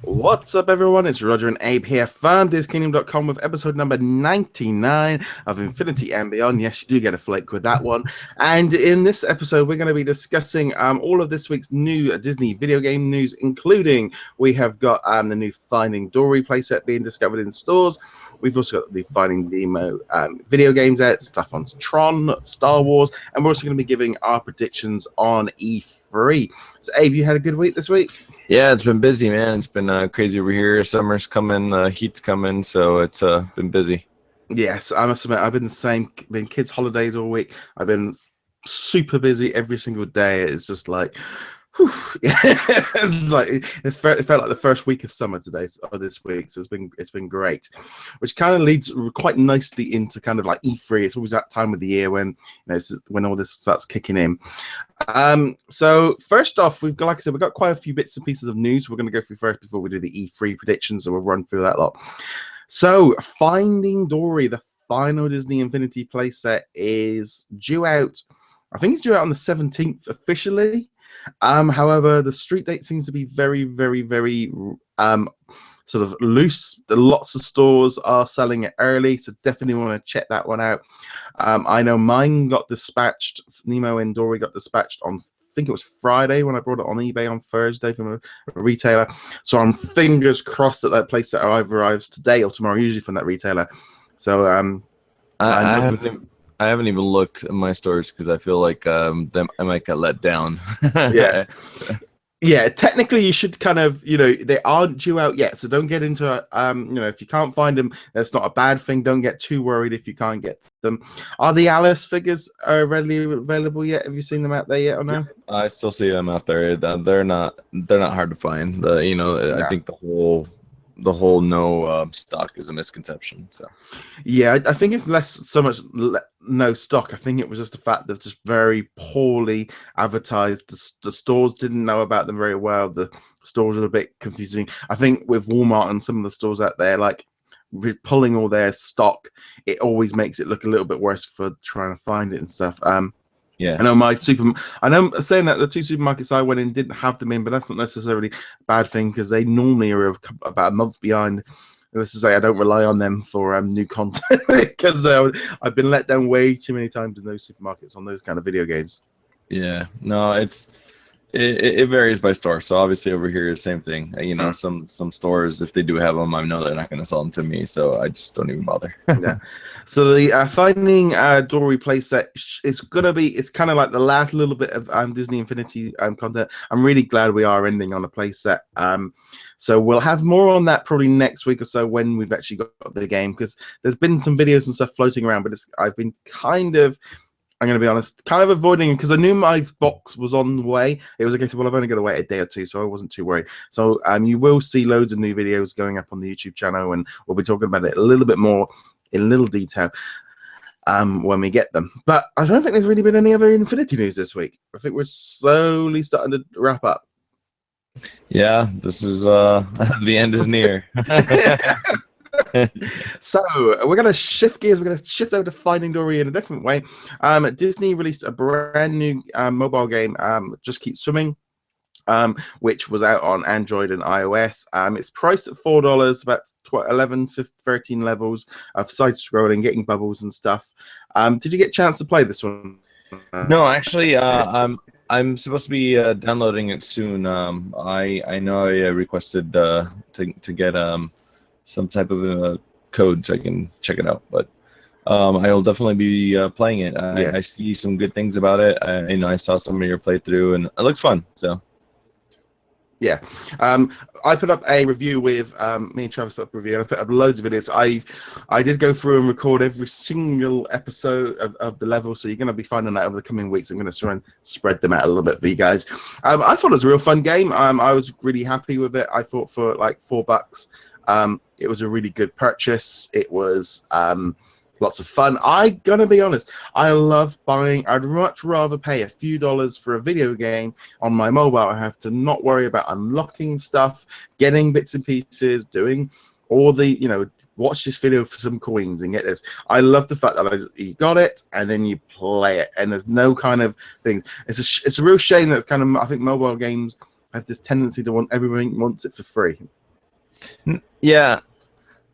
What's up, everyone? It's Roger and Abe here from DisKingdom.com with episode number 99 of Infinity and Beyond. Yes, you do get a flake with that one. And in this episode, we're going to be discussing all of this week's new Disney video game news, including we have got the new Finding Dory playset being discovered in stores. We've also got the Finding Nemo video games out, stuff on Tron, Star Wars, and we're also going to be giving our predictions on E3. So, Abe, you had a good week this week? Yeah, it's been busy, man. It's been crazy over here. Summer's coming, heat's coming, so it's been busy. Yes, I must admit, I've been the same. Been kids' holidays all week. I've been super busy every single day. It's just like, whew. It's like it felt like the first week of summer today or this week. So it's been great, which kind of leads quite nicely into kind of like E3. It's always that time of the year when when all this starts kicking in. So first off, we've got, like I said, we've got quite a few bits and pieces of news we're going to go through first before we do the E3 predictions. So we'll run through that lot. So Finding Dory, the final Disney Infinity playset, is due out. I think it's due out on the 17th officially. However, the street date seems to be very, very, very sort of loose. Lots of stores are selling it early, so definitely want to check that one out. I know mine got dispatched. Nemo and Dory got dispatched on, I think it was Friday when I brought it on eBay on Thursday from a retailer. So I'm fingers crossed that playset either arrives today or tomorrow, usually from that retailer. So I haven't even looked at my stores because I feel like I might get let down. Yeah. Yeah, technically you should kind of, they aren't due out yet, so don't get into it. If you can't find them, that's not a bad thing. Don't get too worried if you can't get them. Are the Alice figures readily available yet? Have you seen them out there yet or no? I still see them out there. They're not hard to find. I think the whole no stock is a misconception. So yeah, I think it's less so much no stock. I think it was just the fact that just very poorly advertised. The stores didn't know about them very well. The stores are a bit confusing. I think with Walmart and some of the stores out there, like pulling all their stock, it always makes it look a little bit worse for trying to find it and stuff. Yeah, I know saying that the two supermarkets I went in didn't have them in, but that's not necessarily a bad thing because they normally are about a month behind. Let's just say I don't rely on them for new content because I've been let down way too many times in those supermarkets on those kind of video games. Yeah, no, it varies by store. So obviously over here is the same thing. Some stores, if they do have them, I know they're not going to sell them to me, so I just don't even bother. Yeah. So the Finding Dory playset is gonna be. It's kind of like the last little bit of Disney Infinity content. I'm really glad we are ending on a playset. So we'll have more on that probably next week or so when we've actually got the game, because there's been some videos and stuff floating around, but I've been kind of, I'm going to be honest, kind of avoiding, because I knew my box was on the way. It was a case of, well, I've only got to wait a day or two, so I wasn't too worried. So you will see loads of new videos going up on the YouTube channel, and we'll be talking about it a little bit more in little detail when we get them. But I don't think there's really been any other Infinity news this week. I think we're slowly starting to wrap up. Yeah, this is the end is near. So we're going to shift gears. We're going to shift over to Finding Dory in a different way. Disney released a brand new mobile game, Just Keep Swimming, which was out on Android and iOS. It's priced at $4, about 11, 13 levels of side scrolling, getting bubbles and stuff. Did you get a chance to play this one? No, actually, I'm supposed to be downloading it soon. I know I requested to get some type of code so I can check it out, but I'll definitely be playing it. I see some good things about it. I saw some of your playthrough, and it looks fun. So yeah, I put up a review with me and Travis put up a review, and I put up loads of videos. I did go through and record every single episode of the level, so you're going to be finding that over the coming weeks. I'm going to try and spread them out a little bit for you guys. I thought it was a real fun game. I was really happy with it. I thought for like $4, it was a really good purchase. It was lots of fun. I'm gonna be honest, I love buying. I'd much rather pay a few dollars for a video game on my mobile. I have to not worry about unlocking stuff, getting bits and pieces, doing all the, watch this video for some coins and get this. I love the fact that you got it and then you play it, and there's no kind of thing. It's a real shame that kind of, I think mobile games have this tendency to want, everyone wants it for free. Yeah.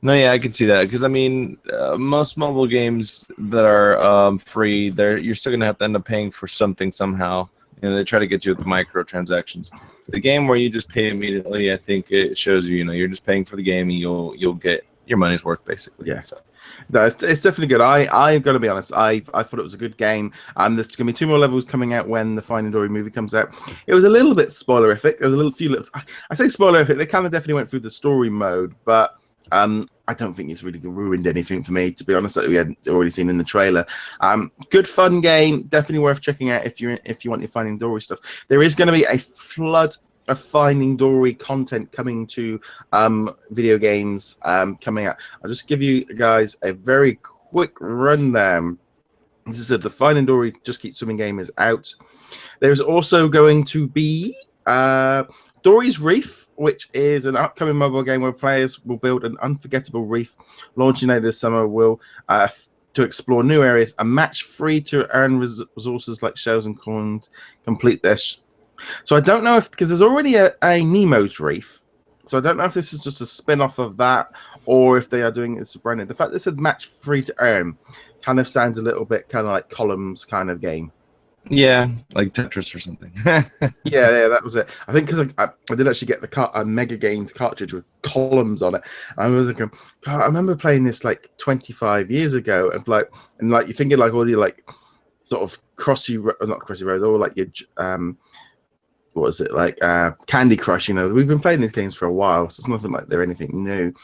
No, yeah, I can see that because I mean, most mobile games that are free, you're still gonna have to end up paying for something somehow. They try to get you with the microtransactions. The game where you just pay immediately, I think it shows you, you're just paying for the game and you'll get your money's worth basically. Yeah. So. No, it's definitely good. I'm gonna be honest. I thought it was a good game. There's gonna be 2 more levels coming out when the Finding Dory movie comes out. It was a little bit spoilerific. There was a few little. I say spoilerific. They kind of definitely went through the story mode, but I don't think it's really ruined anything for me, to be honest, that we had already seen in the trailer. Good fun game, definitely worth checking out if you want your Finding Dory stuff. There is going to be a flood of Finding Dory content coming to video games coming out. I'll just give you guys a very quick rundown. As I said, the Finding Dory Just Keep Swimming game is out. There's also going to be Dory's Reef, which is an upcoming mobile game where players will build an unforgettable reef. Launching later this summer will to explore new areas. A match free to earn resources like shells and coins. Complete this. So I don't know if, because there's already a Nemo's Reef. So I don't know if this is just a spin-off of that or if they are doing this brand new. The fact that it said match free to earn kind of sounds a little bit kind of like Columns kind of game. Yeah, like Tetris or something. yeah, that was it. I think because I did actually get the Mega Games cartridge with Columns on it. I was like, God, I remember playing this like 25 years ago, and you're thinking like all your like sort of not Crossy Roads, or like your what was it like Candy Crush? We've been playing these games for a while, so it's nothing like they're anything new.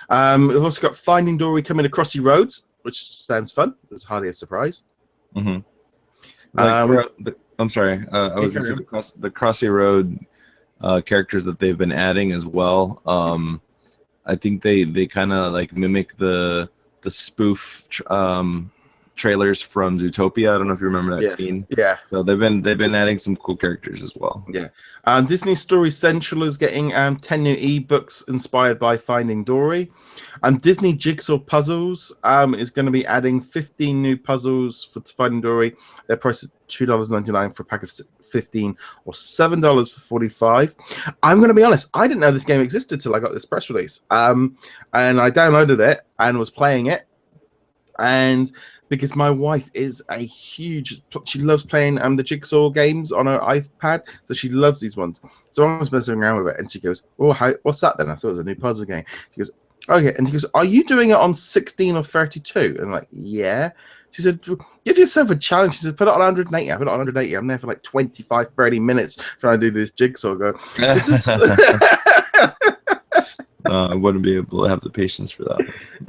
We've also got Finding Dory coming to Crossy Roads, which sounds fun. It was hardly a surprise. Mm-hmm. I'm sorry. I was going to say the Crossy Road characters that they've been adding as well. I think they kind of like mimic the spoof trailers from Zootopia. I don't know if you remember that scene. Yeah. So they've been adding some cool characters as well. Yeah. Disney Story Central is getting 10 new ebooks inspired by Finding Dory. Disney Jigsaw Puzzles is going to be adding 15 new puzzles for Finding Dory. They're priced at $2.99 for a pack of 15 or $7 for 45. I'm going to be honest, I didn't know this game existed till I got this press release. And I downloaded it and was playing it. And because my wife is she loves playing the Jigsaw games on her iPad, so she loves these ones. So I was messing around with it, and she goes, "Oh, what's that then?" I thought it was a new puzzle game. She goes, "Okay," and she goes, "Are you doing it on 16 or 32?" And I'm like, "Yeah." She said, "Give yourself a challenge." She said, "Put it on 180." I put it on 180. I'm there for like 25, 30 minutes trying to do this Jigsaw. I wouldn't be able to have the patience for that.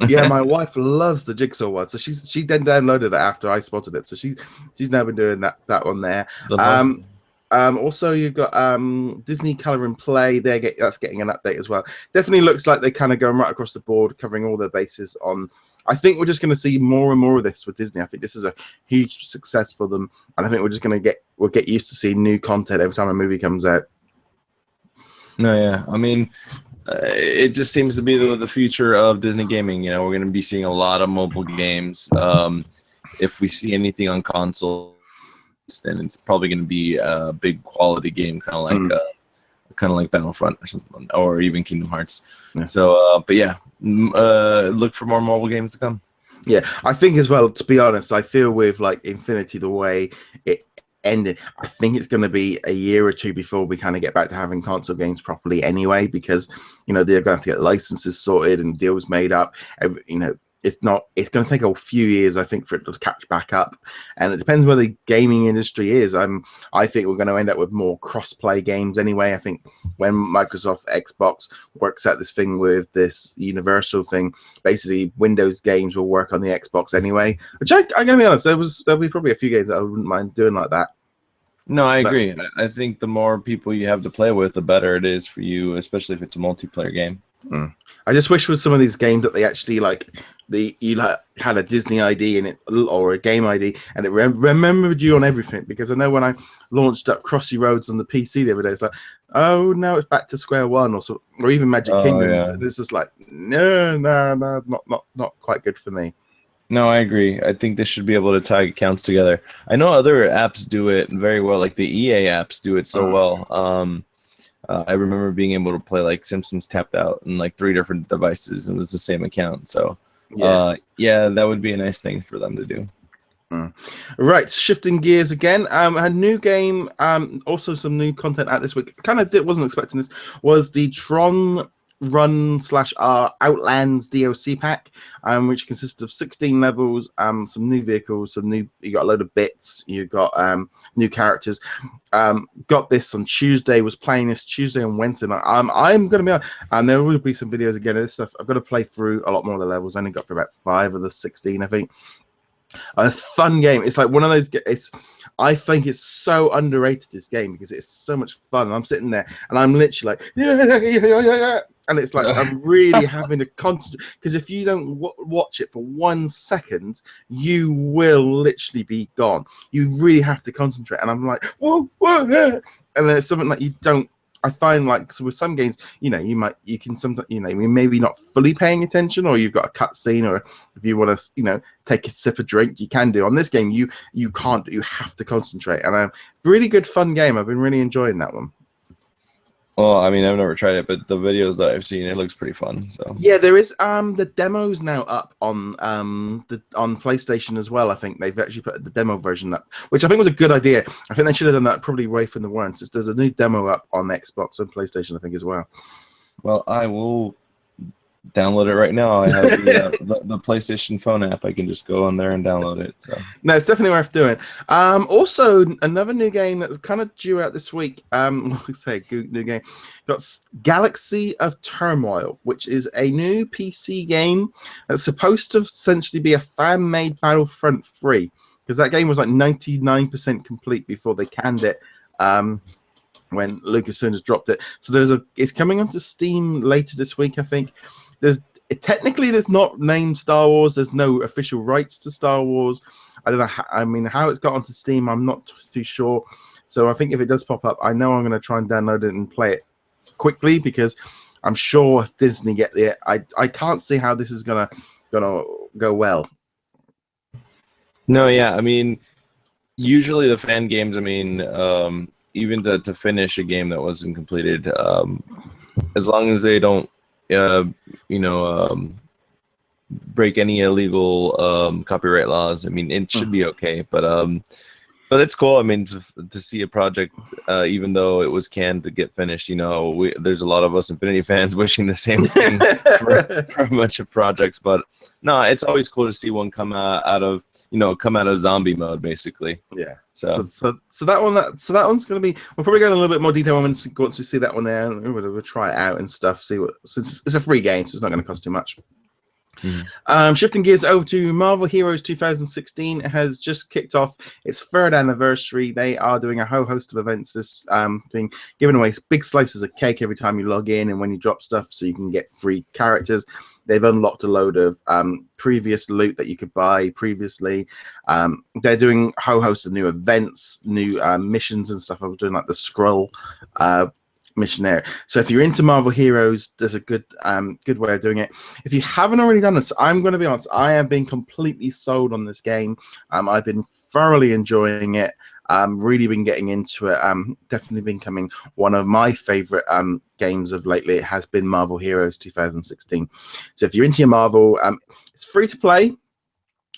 Yeah, my wife loves the Jigsaw one, so she then downloaded it after I spotted it. So she's now been doing that one there. Also, you've got Disney Color and Play. That's getting an update as well. Definitely looks like they're kind of going right across the board, covering all their bases on. I think we're just going to see more and more of this with Disney. I think this is a huge success for them, and I think we're just going to get used to seeing new content every time a movie comes out. No, yeah, I mean. It just seems to be the future of Disney gaming. We're going to be seeing a lot of mobile games. If we see anything on console, then it's probably going to be a big quality game, kind of like Battlefront or something, or even Kingdom Hearts. Yeah. So, but yeah, look for more mobile games to come. Yeah, I think as well. To be honest, I feel with like Infinity, the way it ended, I think it's going to be a year or two before we kind of get back to having console games properly anyway, because they're going to have to get licenses sorted and deals made up. It's going to take a few years, I think, for it to catch back up, and it depends where the gaming industry is. I think we're going to end up with more cross-play games anyway. I think when Microsoft Xbox works out this thing with this Universal thing, basically Windows games will work on the Xbox anyway. Which I'm going to be honest, there'll be probably a few games that I wouldn't mind doing like that. No, I agree. I think the more people you have to play with, the better it is for you, especially if it's a multiplayer game. I just wish with some of these games that they actually had a Disney ID in it or a game ID, and it remembered you on everything. Because I know when I launched up Crossy Roads on the PC the other day, it's like, oh, now it's back to square one, or even Magic Kingdom. Yeah. It's just like, no, not quite good for me. No, I agree. I think they should be able to tie accounts together. I know other apps do it very well, like the EA apps do it so well. I remember being able to play like Simpsons Tapped Out and like 3 different devices, and it was the same account. So yeah, that would be a nice thing for them to do. Right, shifting gears again. A new game, also some new content out this week. Wasn't expecting this. Was the Tron Run / Outlands DLC pack, which consists of 16 levels, some new vehicles, you got a load of bits, you got new characters. Got this on Tuesday. Was playing this Tuesday and Wednesday night. I'm gonna be on, there will be some videos again of this stuff. I've got to play through a lot more of the levels. I only got for about 5 of the 16, I think. A fun game. It's like one of those. I think it's so underrated, this game, because it's so much fun. And I'm sitting there and I'm literally like, yeah. And it's like I'm really having to concentrate, because if you don't watch it for 1 second, you will literally be gone. You really have to concentrate. And I'm like, whoa, and then it's something like you don't. I find like, so with some games, you can sometimes, maybe not fully paying attention, or you've got a cutscene, or if you want to, take a sip of drink, you can do. On this game, you can't. You have to concentrate, and really good fun game. I've been really enjoying that one. Well, I mean, I've never tried it, but the videos that I've seen, it looks pretty fun. So yeah, there is the demos now up on on PlayStation as well. I think they've actually put the demo version up, which I think was a good idea. I think they should have done that probably way from the warrants. There's a new demo up on Xbox and PlayStation, I think, as well. Well, I will download it right now. I have the PlayStation phone app. I can just go on there and download it. So no, it's definitely worth doing. Also, another new game that's kind of due out this week. Let's say new game. Got Galaxy of Turmoil, which is a new PC game that's supposed to essentially be a fan-made Battlefront 3, because that game was like 99% complete before they canned it. When Lucasfilm has dropped it. So it's coming onto Steam later this week, I think. Technically there's not named Star Wars. There's no official rights to Star Wars. I don't know how it's got onto Steam. I'm not too sure. So I think if it does pop up, I know I'm going to try and download it and play it quickly, because I'm sure if Disney get there, I can't see how this is gonna go well. No, yeah, I mean, usually the fan games, I mean, even to finish a game that wasn't completed, as long as they don't, break any illegal copyright laws, I mean, it should be okay. But it's cool. I mean, to see a project, even though it was canned, to get finished. There's a lot of us Infinity fans wishing the same thing for a bunch of projects. But no, it's always cool to see one come out of zombie mode, basically. Yeah. So that one's going to be. We'll probably go in a little bit more detail once we see that one there. We'll try it out and stuff. Since it's a free game, so it's not going to cost too much. Shifting gears over to Marvel Heroes 2016, it has just kicked off its 3rd anniversary. They are doing a whole host of events, giving away big slices of cake every time you log in and when you drop stuff, so you can get free characters. They've unlocked a load of previous loot that you could buy previously. They're doing a whole host of new events, new missions and stuff. I was doing like the scroll missionary. So if you're into Marvel Heroes, there's a good way of doing it. If you haven't already done this, I'm going to be honest, I have been completely sold on this game. I've been thoroughly enjoying it. Really been getting into it. Definitely becoming one of my favorite games of lately. It has been Marvel Heroes 2016. So if you're into your Marvel, it's free to play.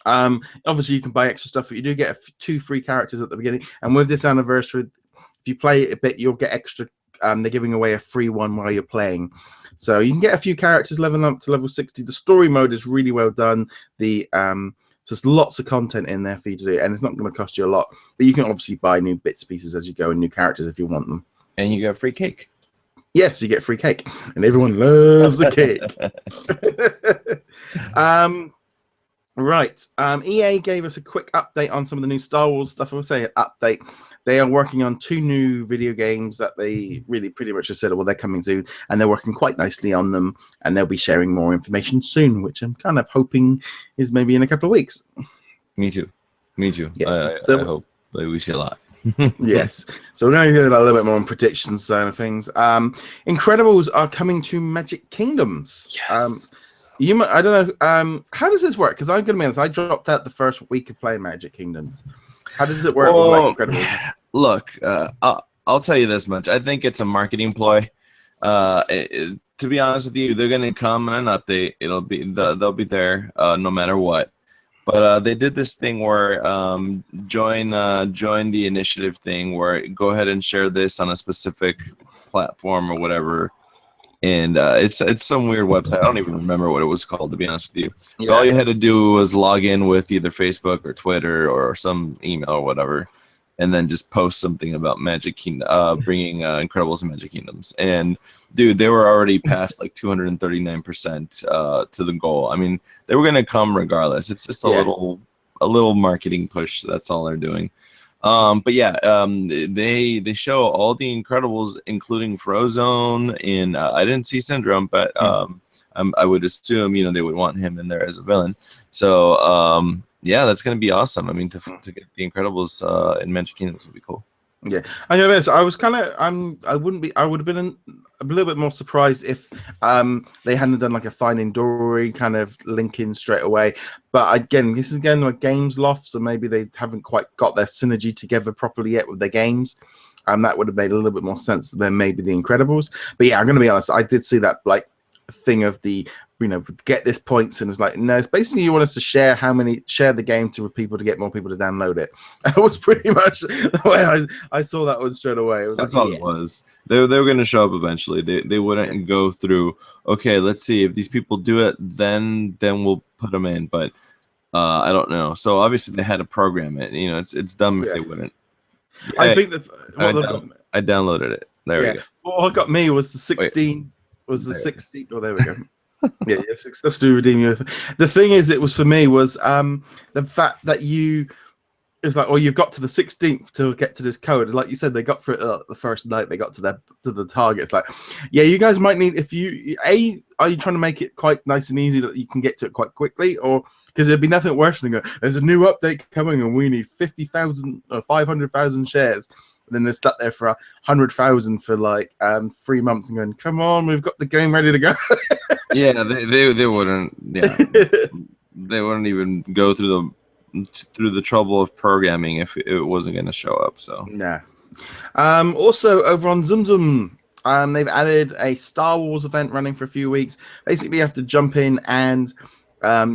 Obviously you can buy extra stuff, but you do get 2 free characters at the beginning. And with this anniversary, if you play it a bit, you'll get extra. They're giving away a free one while you're playing. So you can get a few characters leveling up to level 60. The story mode is really well done. So there's lots of content in there for you to do, and it's not going to cost you a lot. But you can obviously buy new bits and pieces as you go and new characters if you want them. And you get free cake. Yes, you get free cake. And everyone loves a cake. Right. EA gave us a quick update on some of the new Star Wars stuff. I will say an update. They are working on 2 new video games that they really pretty much just said, well, they're coming soon, and they're working quite nicely on them, and they'll be sharing more information soon, which I'm kind of hoping is maybe in a couple of weeks. Me too. Yes. I hope we see a lot. Yes. So we're going to do a little bit more on predictions side of things. Incredibles are coming to Magic Kingdoms. Yes. I don't know. How does this work? Because I'm going to be honest, I dropped out the first week of playing Magic Kingdoms. How does it work with Incredibles? Look, I'll tell you this much. I think it's a marketing ploy. To be honest with you, they're gonna come in an update. They'll be there no matter what. But they did this thing where join the initiative thing, where go ahead and share this on a specific platform or whatever. And it's some weird website. I don't even remember what it was called, to be honest with you. Yeah. But all you had to do was log in with either Facebook or Twitter or some email or whatever, and then just post something about Magic Kingdom, bringing Incredibles and Magic Kingdoms. And dude, they were already past like 239% to the goal. I mean, they were gonna come regardless. It's just a little marketing push. That's all they're doing. But yeah, they show all the Incredibles, including Frozone, and I didn't see Syndrome, but I would assume they would want him in there as a villain. So yeah, that's gonna be awesome. I mean, to get the Incredibles in Magic Kingdoms would be cool. Yeah, I know this. I was kind of, I would have been a little bit more surprised if they hadn't done like a Finding Dory kind of linking straight away. But again, this is again like Games Loft, so maybe they haven't quite got their synergy together properly yet with their games. That would have made a little bit more sense than maybe the Incredibles. But yeah, I'm going to be honest. I did see that like thing of the get this points, and it's like, no, it's basically you want us to share the game to people to get more people to download it. That was pretty much the way I saw that one straight away. That's all it was. They were going to show up eventually. They wouldn't go through, okay, let's see if these people do it, then we'll put them in. But I don't know. So obviously they had to program it. It's dumb if they wouldn't. Yeah, I think that I downloaded it. There we go. What got me was the 16. Wait. Was the 16? Oh, there we go. Yeah, let's do redeem you. The thing is, it was for me was the fact that it's like, you've got to the 16th to get to this code. And like you said, they got through it the first night. They got to the target. It's like, yeah, you guys might need, if you are you trying to make it quite nice and easy that you can get to it quite quickly, or because there'd be nothing worse than there's a new update coming and we need 50,000 or 500,000 shares. And then they're stuck there for 100,000 for like 3 months and going, come on, we've got the game ready to go. Yeah, they wouldn't. Yeah, they wouldn't even go through the trouble of programming if it wasn't going to show up. So yeah. Also over on Tsum, they've added a Star Wars event running for a few weeks. Basically, you have to jump in and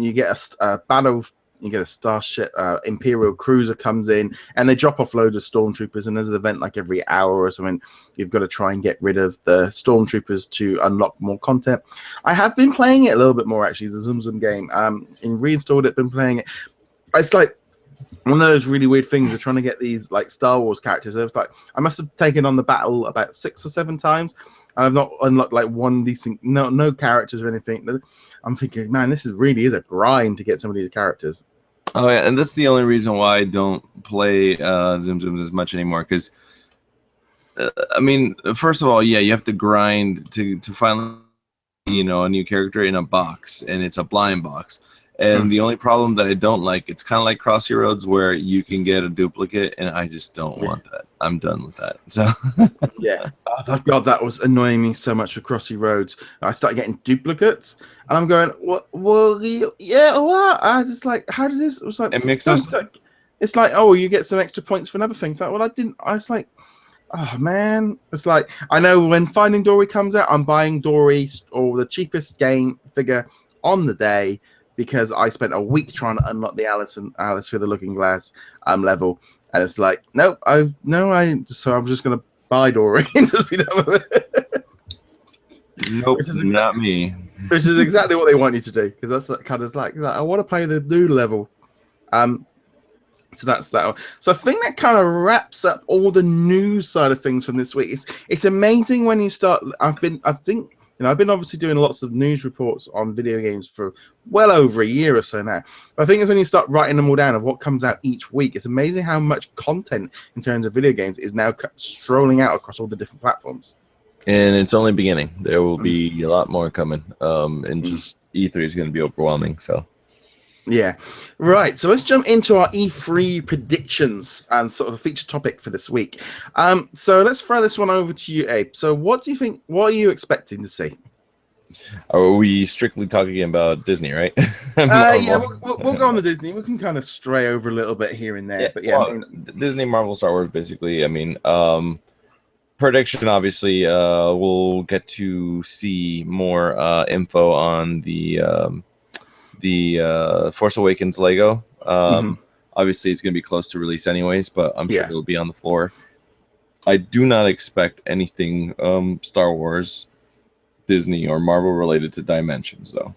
you get a battle. You get a starship, Imperial cruiser comes in, and they drop off loads of stormtroopers. And there's an event like every hour or something. You've got to try and get rid of the stormtroopers to unlock more content. I have been playing it a little bit more actually, the Tsum game. And reinstalled it, been playing it. It's like one of those really weird things of trying to get these like Star Wars characters. It was like I must have taken on the battle about 6 or 7 times. I've not unlocked like one decent, no characters or anything. I'm thinking, man, this really is a grind to get some of these characters. Oh yeah, and that's the only reason why I don't play Tsum as much anymore. Because I mean, first of all, yeah, you have to grind to find a new character in a box, and it's a blind box. And the only problem that I don't like, it's kind of like Crossy Roads, where you can get a duplicate, and I just don't want that. I'm done with that. So yeah, oh God, that was annoying me so much with Crossy Roads. I started getting duplicates, and I'm going, what? Well, yeah, what? I just like, how did this? It was like, it's like, oh, you get some extra points for another thing. It's like, well, I didn't. I was like, oh man, it's like, I know when Finding Dory comes out, I'm buying Dory or the cheapest game figure on the day. Because I spent a week trying to unlock the Alice through the Looking Glass level, and it's like, nope, so I'm just gonna buy Dory and just be done with it. Nope, not me. Which is exactly what they want you to do, because that's kind of like I want to play the new level. So that's that. So I think that kind of wraps up all the news side of things from this week. It's amazing when you start. I've been obviously doing lots of news reports on video games for well over a year or so now. But I think it's when you start writing them all down of what comes out each week. It's amazing how much content in terms of video games is now strolling out across all the different platforms. And it's only beginning. There will be a lot more coming. And just E3 is going to be overwhelming. So. Yeah. Right. So let's jump into our E3 predictions and sort of the feature topic for this week. So let's throw this one over to you, Abe. So what do you think? What are you expecting to see? Are we strictly talking about Disney, right? Yeah, we'll go on the Disney. We can kind of stray over a little bit here and there. Yeah, but yeah, well, Disney, Marvel, Star Wars, basically. I mean, prediction, obviously, we'll get to see more info on the Force Awakens Lego. Obviously, it's going to be close to release anyways, but I'm sure it'll be on the floor. I do not expect anything Star Wars, Disney, or Marvel related to Dimensions, though.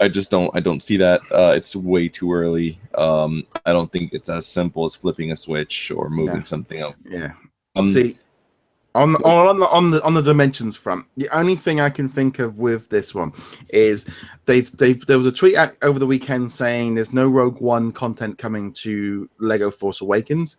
I just don't. I don't see that. It's way too early. I don't think it's as simple as flipping a switch or moving something up. Yeah. See, on the Dimensions front, the only thing I can think of with this one is there was a tweet out over the weekend saying there's no Rogue One content coming to Lego Force Awakens.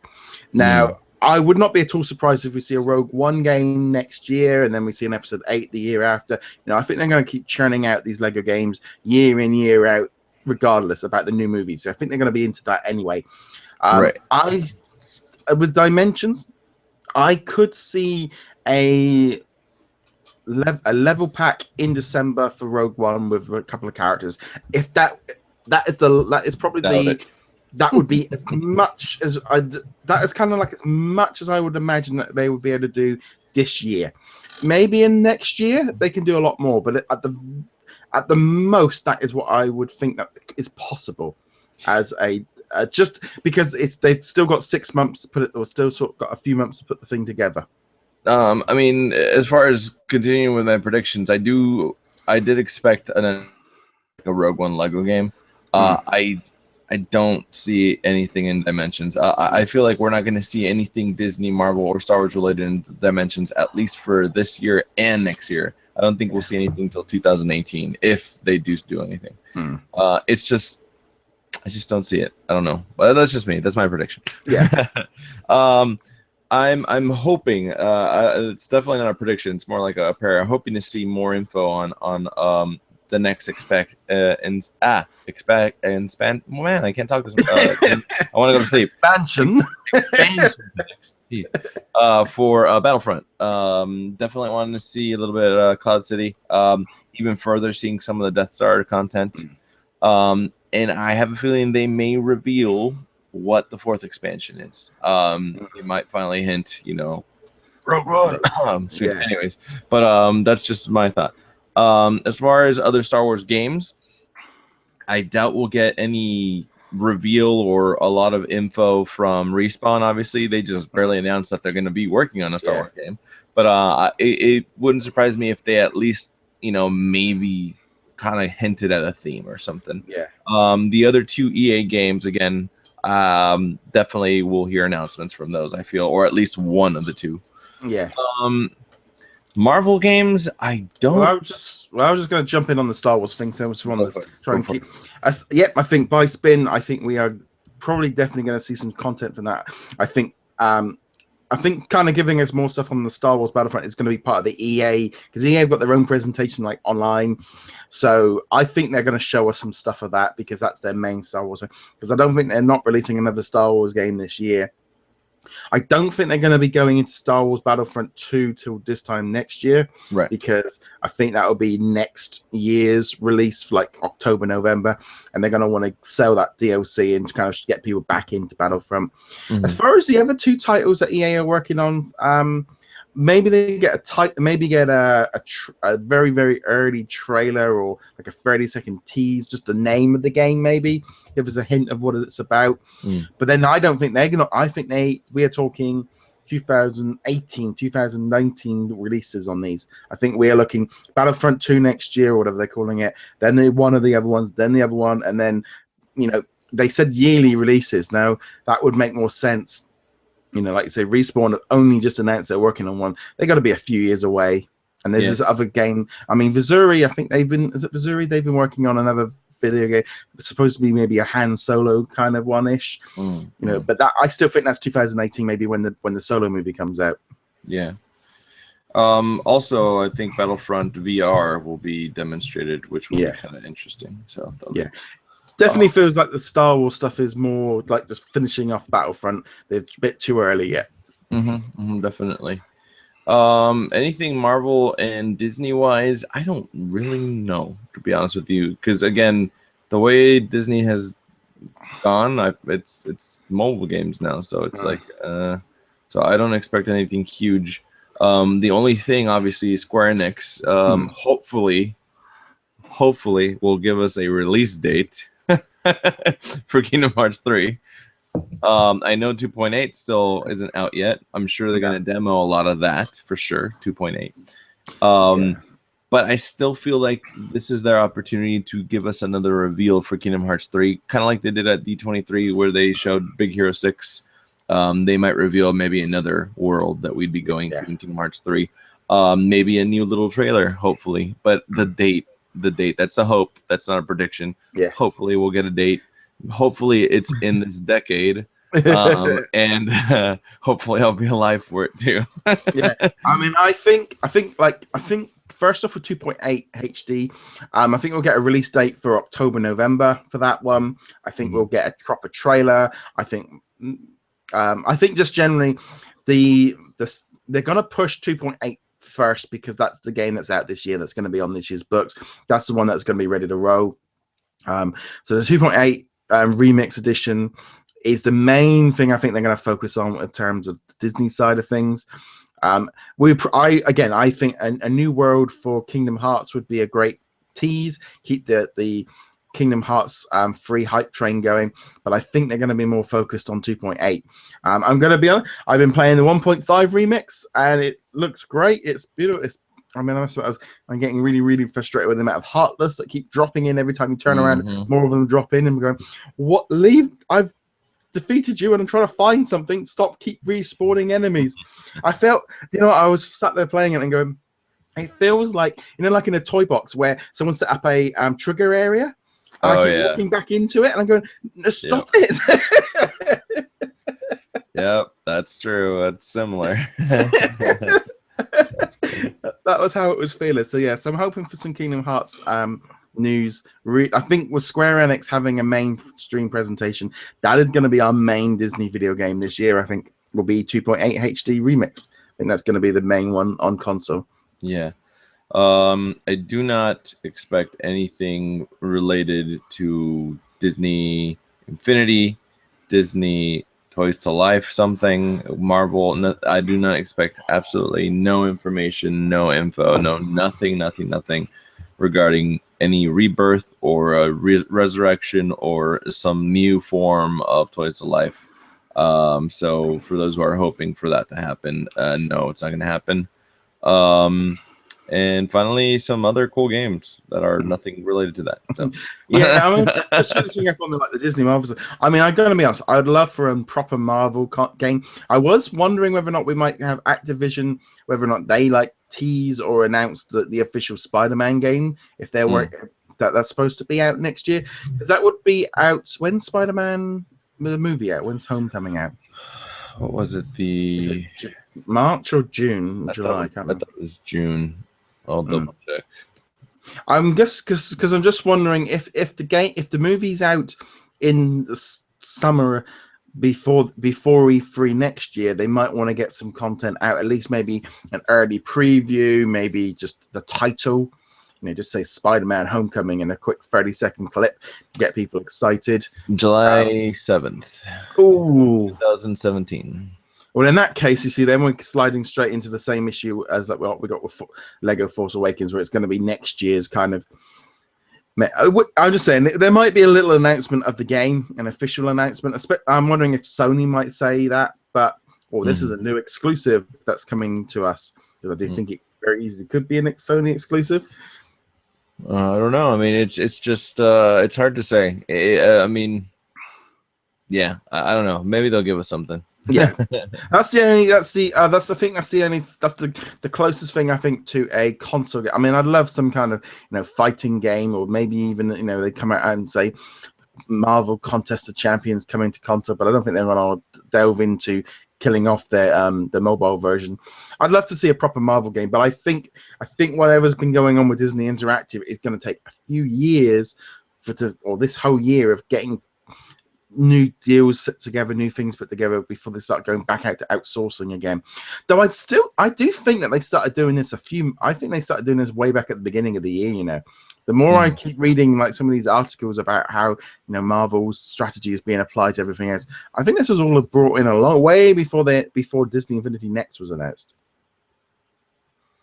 Now, I would not be at all surprised if we see a Rogue One game next year, and then we see an Episode 8 the year after. I think they're going to keep churning out these Lego games year in, year out, regardless about the new movies. So I think they're going to be into that anyway. Right. With Dimensions, I could see a level pack in December for Rogue One with a couple of characters. If that is probably that would be as much as that is kind of like as much as I would imagine that they would be able to do this year. Maybe in next year they can do a lot more, but at the most that is what I would think that is possible as a just because they've still got 6 months to put it, or still sort of got a few months to put the thing together. I mean, as far as continuing with my predictions, I did expect a Rogue One Lego game. I don't see anything in Dimensions. I feel like we're not going to see anything Disney, Marvel, or Star Wars related in Dimensions, at least for this year and next year. I don't think we'll see anything until 2018 if they do anything. It's just, I just don't see it. I don't know, but that's just me. That's my prediction. Yeah. I'm hoping. It's definitely not a prediction. It's more like a prayer. I'm hoping to see more info on the next expect. Man, I can't talk this. I want to go to sleep. Expansion for Battlefront. Definitely wanting to see a little bit of Cloud City. Even further, seeing some of the Death Star content. And I have a feeling they may reveal what the 4th expansion is. They might finally hint, Rogue One. Soon. Anyways, but that's just my thought. As far as other Star Wars games, I doubt we'll get any reveal or a lot of info from Respawn. Obviously, they just barely announced that they're going to be working on a Star Wars game. But it wouldn't surprise me if they at least, maybe kind of hinted at a theme or something. The other 2 EA games, again, definitely we'll hear announcements from those, I feel, or at least one of the 2. Marvel games, I don't. I was just going to jump in on the Star Wars thing. So I want to try and keep. I think by spin, I think we are probably definitely going to see some content from that. I think kind of giving us more stuff on the Star Wars Battlefront is going to be part of the EA, because EA have got their own presentation like online. So I think they're going to show us some stuff of that, because that's their main Star Wars. Because I don't think they're not releasing another Star Wars game this year. I don't think they're going to be going into Star Wars Battlefront 2 till this time next year. Right. Because I think that will be next year's release for like October, November. And they're going to want to sell that DLC and kind of get people back into Battlefront. As far as the other 2 titles that EA are working on, maybe they get a very, very early trailer or like a 30-second tease, just the name of the game, maybe give us a hint of what it's about. But then I don't think they're gonna. I think we are talking 2018, 2019 releases on these. I think we are looking Battlefront 2 next year, or whatever they're calling it. Then one of the other ones, then the other one, and then they said yearly releases. Now that would make more sense. Like you say, Respawn have only just announced they're working on one. They got to be a few years away. And there's this other game. I mean, Vizuri, I think they've been working on another video game. It's supposed to be maybe a Han Solo kind of one-ish. But that I still think that's 2018, maybe when the Solo movie comes out. Yeah. Also, I think Battlefront VR will be demonstrated, which will be kind of interesting. So definitely feels like the Star Wars stuff is more like just finishing off Battlefront. They're a bit too early yet. Definitely. Anything Marvel and Disney wise, I don't really know, to be honest with you, because again, the way Disney has gone, it's mobile games now, so it's so I don't expect anything huge The only thing, obviously, Square Enix, hopefully, will give us a release date for Kingdom Hearts 3. I know 2.8 still isn't out yet. I'm sure they're going to demo a lot of that for sure. 2.8. But I still feel like this is their opportunity to give us another reveal for Kingdom Hearts 3, kind of like they did at D23, where they showed Big Hero 6. They might reveal maybe another world that we'd be going to in Kingdom Hearts 3. Maybe a new little trailer, hopefully. But the date, that's a hope. That's not a prediction. Yeah. Hopefully we'll get a date. Hopefully it's in this decade. And hopefully I'll be alive for it too. Yeah. I mean, I think first off with 2.8 HD, I think we'll get a release date for October, November for that one. I think we'll get a proper trailer. I think just generally they're gonna push 2.8 first because that's the game that's out this year that's going to be on this year's books. That's the one that's going to be ready to roll. So the 2.8 remix edition is the main thing I think they're going to focus on in terms of the Disney side of things. I think a new world for Kingdom Hearts would be a great tease. Keep the Kingdom Hearts free hype train going, but I think they're going to be more focused on 2.8. I'm going to be honest, I've been playing the 1.5 remix and it looks great. It's beautiful. I'm getting really, really frustrated with the amount of Heartless that keep dropping in every time you turn around. More of them drop in and we're going, what? Leave? I've defeated you and I'm trying to find something. Stop, keep respawning enemies. I felt, I was sat there playing it and going, it feels like, like in a toy box where someone set up a trigger area. And I keep walking back into it and I'm going, no, stop it. Yep, that's true. It's similar. That was how it was feeling. So yes, I'm hoping for some Kingdom Hearts news. I think with Square Enix having a mainstream presentation, that is going to be our main Disney video game this year. I think will be 2.8 HD remix. I think that's going to be the main one on console. Yeah. I do not expect anything related to Disney Infinity, Disney Toys to Life, something, Marvel. No, I do not expect absolutely no information, no info, nothing regarding any rebirth or a resurrection or some new form of Toys to Life. So for those who are hoping for that to happen, no, it's not going to happen. And finally, some other cool games that are nothing related to that. So. Yeah, I mean, just finishing up on the Disney Marvel. I mean, I'm going to be honest. I'd love for a proper Marvel game. I was wondering whether or not we might have Activision, whether or not they tease or announce the official Spider-Man game if they're that's supposed to be out next year, because that would be out when Spider-Man the movie out. When's Homecoming out? What was it? The March or June? July? I thought it was June. I'll double check. I'm just because I'm just wondering if the movie's out in the summer before E3 next year, they might want to get some content out, at least maybe an early preview, maybe just the title, just say Spider-Man Homecoming in a quick 30-second clip to get people excited. July 7th. Ooh, 2017. Well, in that case, you see, then we're sliding straight into the same issue as what we got with Lego Force Awakens, where it's going to be next year's kind of. I'm just saying there might be a little announcement of the game, an official announcement. I'm wondering if Sony might say that, but this is a new exclusive that's coming to us, because I do think it very easily could be a Sony exclusive. I don't know. I mean, it's just it's hard to say. I mean, yeah, I don't know. Maybe they'll give us something. Yeah, that's the closest thing I think to a console game. I mean, I'd love some kind of fighting game, or maybe even they come out and say Marvel Contest of Champions coming to console, but I don't think they're going to delve into killing off their the mobile version. I'd love to see a proper Marvel game, but I think whatever's been going on with Disney Interactive is going to take a few years or this whole year of getting new deals set together, new things put together before they start going back out to outsourcing again. Though I do think that they started doing this I think they started doing this way back at the beginning of the year. The more I keep reading some of these articles about how Marvel's strategy is being applied to everything else, I think this was all brought in a long way before Disney Infinity Next was announced.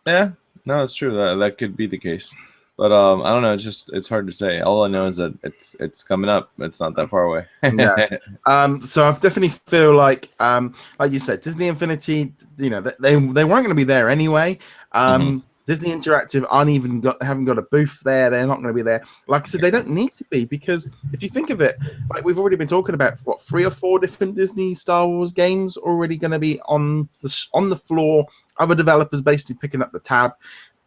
Yeah, no, it's true. That could be the case. But I don't know. It's hard to say. All I know is that it's coming up. It's not that far away. Yeah. So I definitely feel like you said, Disney Infinity, they weren't going to be there anyway. Hmm. Disney Interactive haven't got a booth there. They're not going to be there. Like I said, they don't need to be, because if you think of it, like we've already been talking about, what, 3 or 4 different Disney Star Wars games already going to be on the floor. Other developers basically picking up the tab.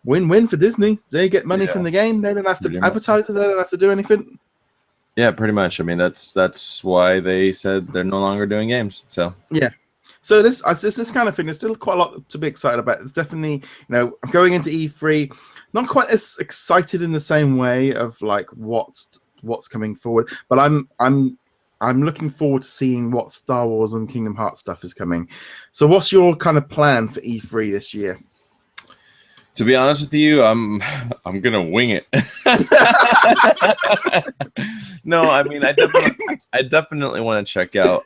Win-win for Disney. They get money from the game. They don't have to advertise it. They don't have to do anything. Yeah, pretty much. I mean, that's why they said they're no longer doing games. So yeah. So this kind of thing, there's still quite a lot to be excited about. It's definitely, I'm going into E3, not quite as excited in the same way of like what's coming forward, but I'm looking forward to seeing what Star Wars and Kingdom Hearts stuff is coming. So what's your kind of plan for E3 this year? to be honest with you, I'm gonna wing it. No, I mean, I definitely want to check out.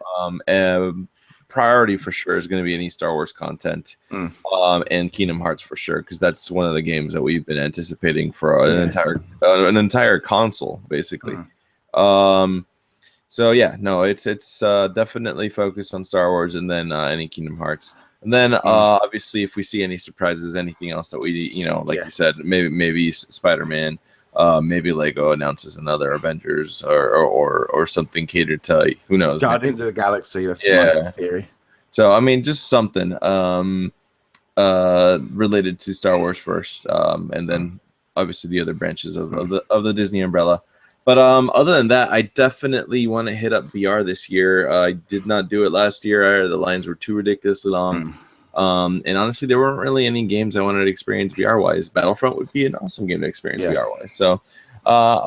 Priority for sure is going to be any Star Wars content, and Kingdom Hearts for sure, because that's one of the games that we've been anticipating for an entire console, basically. So yeah, no, it's definitely focused on Star Wars, and then any Kingdom Hearts. And then obviously, if we see any surprises, anything else that we, you said, maybe Spider-Man, maybe Lego announces another Avengers or something catered to, who knows, Guardians of the Galaxy. That's my theory. So I mean, just something related to Star Wars first, and then obviously the other branches of the Disney umbrella. But other than that, I definitely want to hit up VR this year. I did not do it last year. The lines were too ridiculously long. And honestly, there weren't really any games I wanted to experience VR-wise. Battlefront would be an awesome game to experience VR-wise. So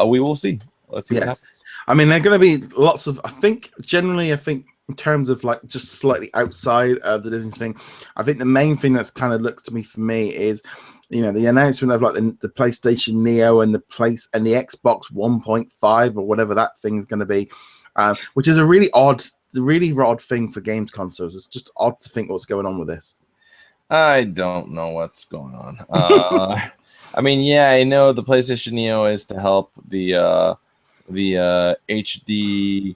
we will see. Let's see what happens. I mean, there are going to be lots of, I think in terms of like just slightly outside of the Disney thing, I think the main thing that's kind of looked to me for me is, the announcement of like the PlayStation Neo and the Xbox 1.5 or whatever that thing's going to be, which is a really odd thing for games consoles. It's just odd to think what's going on with this. I don't know what's going on. I mean, yeah, I know the PlayStation Neo is to help the HD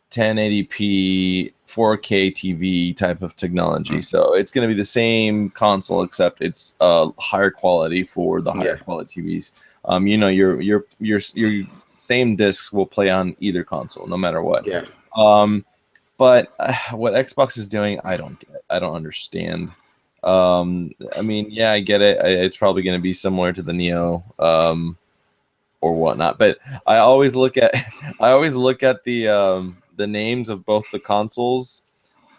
1080p 4K TV type of technology. So it's going to be the same console, except it's higher quality for the higher quality TVs. Your same discs will play on either console, no matter what. Yeah. But what Xbox is doing, I don't get. I don't understand. I mean, yeah, I get it. It's probably going to be similar to the Neo, or whatnot. But I always look at the names of both the consoles,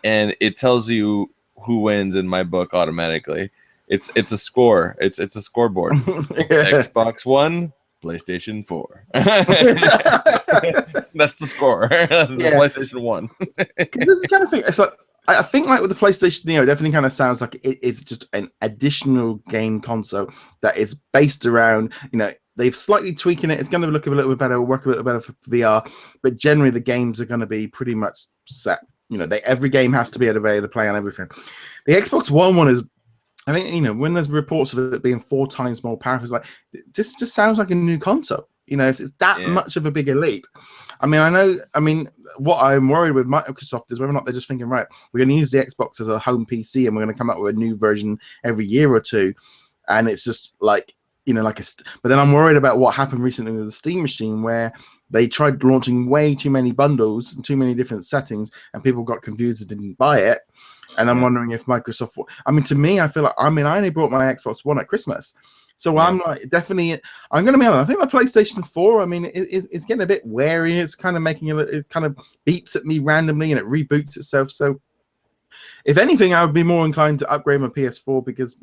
and it tells you who wins in my book automatically. It's a score. It's a scoreboard. Xbox One, PlayStation 4. That's the score. The PlayStation 1. Because this is the kind of thing. It's like, I think like with the PlayStation Neo, it definitely kind of sounds like it is just an additional game console that is based around, they've slightly tweaking it. It's going to look a little bit better, work a little better for VR, but generally the games are going to be pretty much set. Every game has to be able to play on everything. The Xbox One is, I think, when there's reports of it being 4 times more powerful, it's like, this just sounds like a new console. If it's that much of a bigger leap. I mean, what I'm worried with Microsoft is whether or not they're just thinking, right, we're going to use the Xbox as a home PC and we're going to come up with a new version every year or two. And it's just like, but then I'm worried about what happened recently with the Steam machine, where they tried launching way too many bundles and too many different settings, and people got confused and didn't buy it. And I'm wondering if Microsoft, to me, I feel like, I only bought my Xbox One at Christmas. So I'm like, definitely, I'm going to be honest, I think my PlayStation 4, it's getting a bit wary. It's kind of it kind of beeps at me randomly and it reboots itself. So if anything, I would be more inclined to upgrade my PS4, because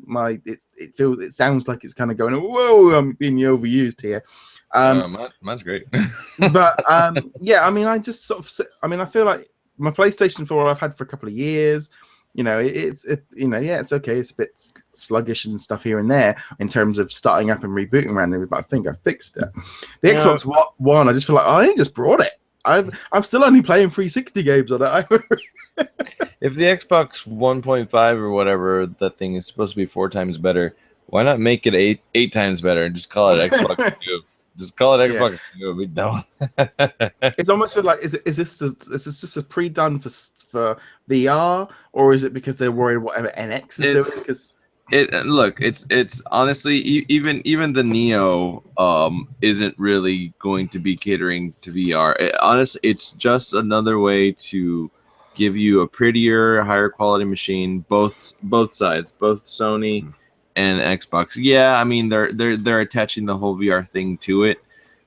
it sounds like it's kind of going, whoa, I'm being overused here. Mine's great. But I just sort of, I feel like my PlayStation 4 I've had for a couple of years. It's okay. It's a bit sluggish and stuff here and there in terms of starting up and rebooting randomly, but I think I fixed it. The Xbox One, I just feel like I just brought it. I'm still only playing 360 games on it. If the Xbox 1.5 or whatever that thing is supposed to be 4 times better, Why not make it eight times better and just call it Xbox 2? Just call it Yeah. Xbox 2. We don't. It's almost like is this just a pre-done for VR, or is it because they're worried whatever NX is doing? Because It's honestly even the Neo isn't really going to be catering to VR. Honestly, it's just another way to give you a prettier, higher quality machine. Both sides, both Sony and Xbox. Yeah, I mean they're attaching the whole VR thing to it.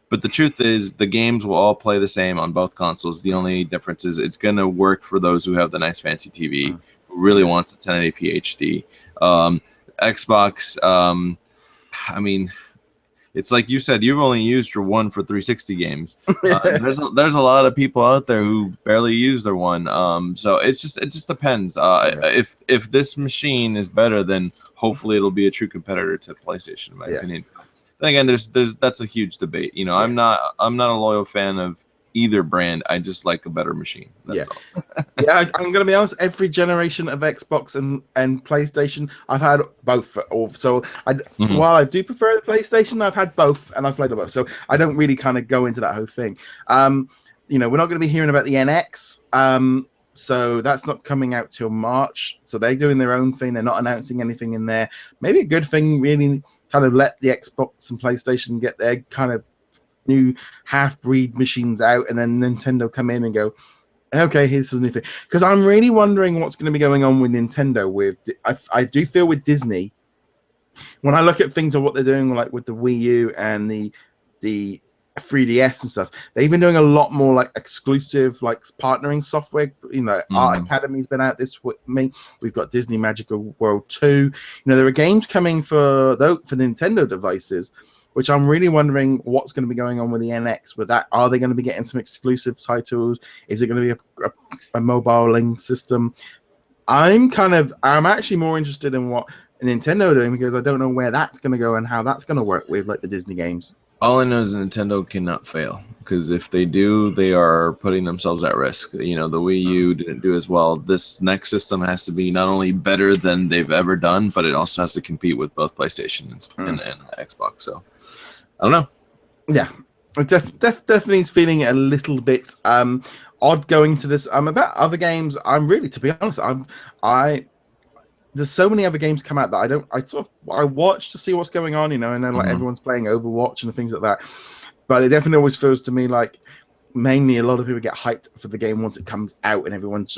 But the truth is, the games will all play the same on both consoles. The only difference is it's going to work for those who have the nice fancy TV, who really wants a 1080p HD. Xbox, I mean, it's like you said, you've only used your one for 360 games. There's a lot of people out there who barely use their one. So it just depends. If this machine is better, then hopefully it'll be a true competitor to PlayStation, in my opinion. Then again, there's that's a huge debate. You know, I'm not a loyal fan of either brand. I just like a better machine. That's all. I'm gonna be honest. Every generation of Xbox and PlayStation, I've had both. So while I do prefer the PlayStation, I've had both and I've played both. So I don't really kind of go into that whole thing. You know, we're not going to be hearing about the NX. So that's not coming out till March. So they're doing their own thing. They're not announcing anything in there. Maybe a good thing, really, kind of let the Xbox and PlayStation get their kind of new half-breed machines out, and then Nintendo come in and go, okay, here's a new thing. Because I'm really wondering what's going to be going on with Nintendo. I do feel with Disney, when I look at things of what they're doing, like with the Wii U and the 3DS and stuff, they've been doing a lot more like exclusive, like partnering software. You know, Art Academy's been out this week. We've got Disney Magical World 2. You know, there are games coming for Nintendo devices, which I'm really wondering what's going to be going on with the NX with that. Are they going to be getting some exclusive titles? Is it going to be a mobile link system? I'm actually more interested in what Nintendo are doing, because I don't know where that's going to go and how that's going to work with like the Disney games. All I know is Nintendo cannot fail, because if they do, they are putting themselves at risk. You know, the Wii U didn't do as well. This next system has to be not only better than they've ever done, but it also has to compete with both PlayStation and Xbox. So, I don't know. Yeah, definitely is feeling a little bit odd going to this. About other games, I'm really, to be honest, there's so many other games come out that I watch to see what's going on, you know, and then like everyone's playing Overwatch and things like that. But it definitely always feels to me like mainly a lot of people get hyped for the game once it comes out, and everyone's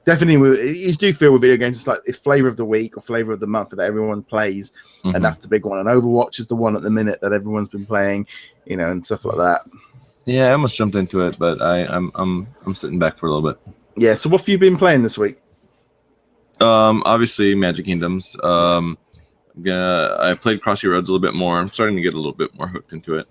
definitely, you do feel with video games, it's like it's flavor of the week or flavor of the month that everyone plays, and that's the big one. And Overwatch is the one at the minute that everyone's been playing, you know, and stuff like that. Yeah, I almost jumped into it, but I'm sitting back for a little bit. Yeah. So what have you been playing this week? Obviously Magic Kingdoms. I played Crossy Roads a little bit more. I'm starting to get a little bit more hooked into it.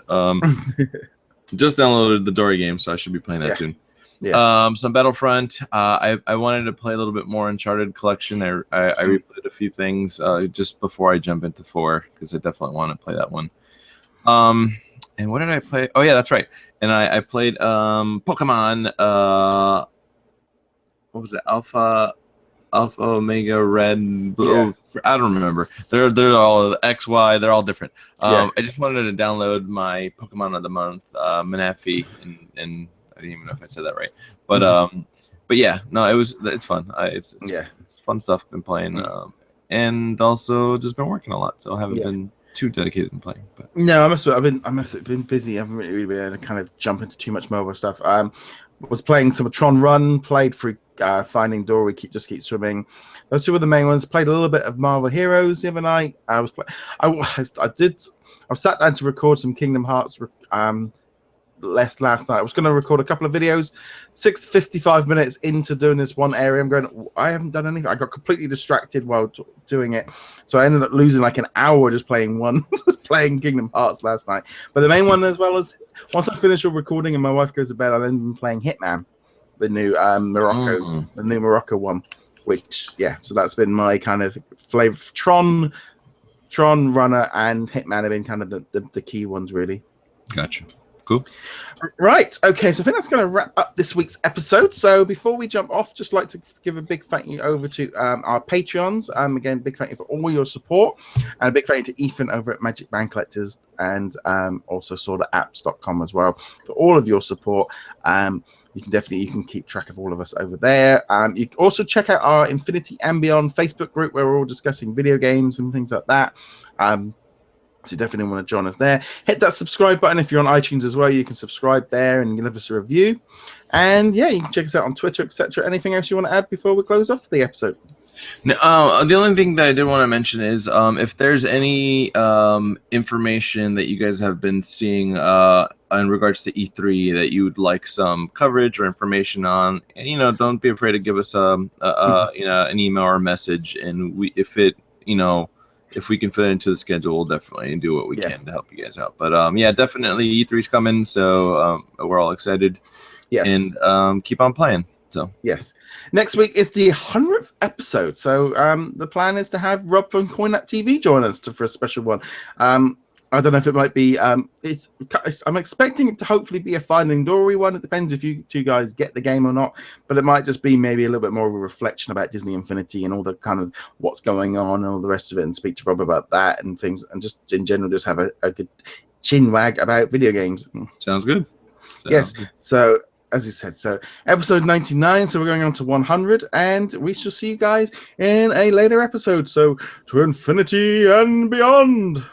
Just downloaded the Dory game, so I should be playing that soon. Yeah. Some Battlefront. I wanted to play a little bit more Uncharted Collection. I replayed a few things just before I jump into 4, because I definitely want to play that one. And what did I play? Oh yeah, that's right. And I played Pokemon. What was it? Alpha, Omega, Red, Blue. Yeah. I don't remember. They're all XY. They're all different. I just wanted to download my Pokemon of the Month, Manaphy, and I didn't even know if I said that right. But yeah, no, it's fun. It's fun stuff. Been playing, and also just been working a lot, so I haven't been too dedicated in playing. But no, I must have been busy. I haven't really been able to kind of jump into too much mobile stuff. Was playing some Tron Run, played through Finding Dory, Just Keep Swimming. Those two were the main ones. Played a little bit of Marvel Heroes the other night. I was sat down to record some Kingdom Hearts last night. I was going to record a couple of videos. 55 minutes into doing this one area, I'm going, I haven't done anything. I got completely distracted while doing it, so I ended up losing like an hour just playing playing Kingdom Hearts last night. But the main one, as well as once I finish recording and my wife goes to bed, I've then been playing Hitman, the new Morocco one, which so that's been my kind of flavor. Tron Runner and Hitman have been kind of the key ones, really. Gotcha. Cool. Right. Okay. So I think that's going to wrap up this week's episode. So before we jump off, just like to give a big thank you over to our Patreons. Again, big thank you for all your support, and a big thank you to Ethan over at Magic Band Collectors and also sorterapps.com as well for all of your support. You can keep track of all of us over there. You can also check out our Infinity and Beyond Facebook group where we're all discussing video games and things like that. So you definitely want to join us there. Hit that subscribe button if you're on iTunes as well. You can subscribe there and give us a review. And yeah, you can check us out on Twitter, etc. Anything else you want to add before we close off the episode? No, the only thing that I did want to mention is if there's any information that you guys have been seeing in regards to E3 that you would like some coverage or information on, don't be afraid to give us an email or a message, and if we can fit it into the schedule, we'll definitely do what we can to help you guys out. But definitely E3's coming, so we're all excited. Yes, and keep on playing. So yes, next week is the 100th episode. So the plan is to have Rob from CoinUp TV join us for a special one. I don't know if it might be. I'm expecting it to hopefully be a Finding Dory one. It depends if you two guys get the game or not. But it might just be maybe a little bit more of a reflection about Disney Infinity and all the kind of what's going on and all the rest of it, and speak to Rob about that and things, and just in general just have a good chin wag about video games. Sounds good. Yes. So as you said, so episode 99. So we're going on to 100, and we shall see you guys in a later episode. So to Infinity and Beyond.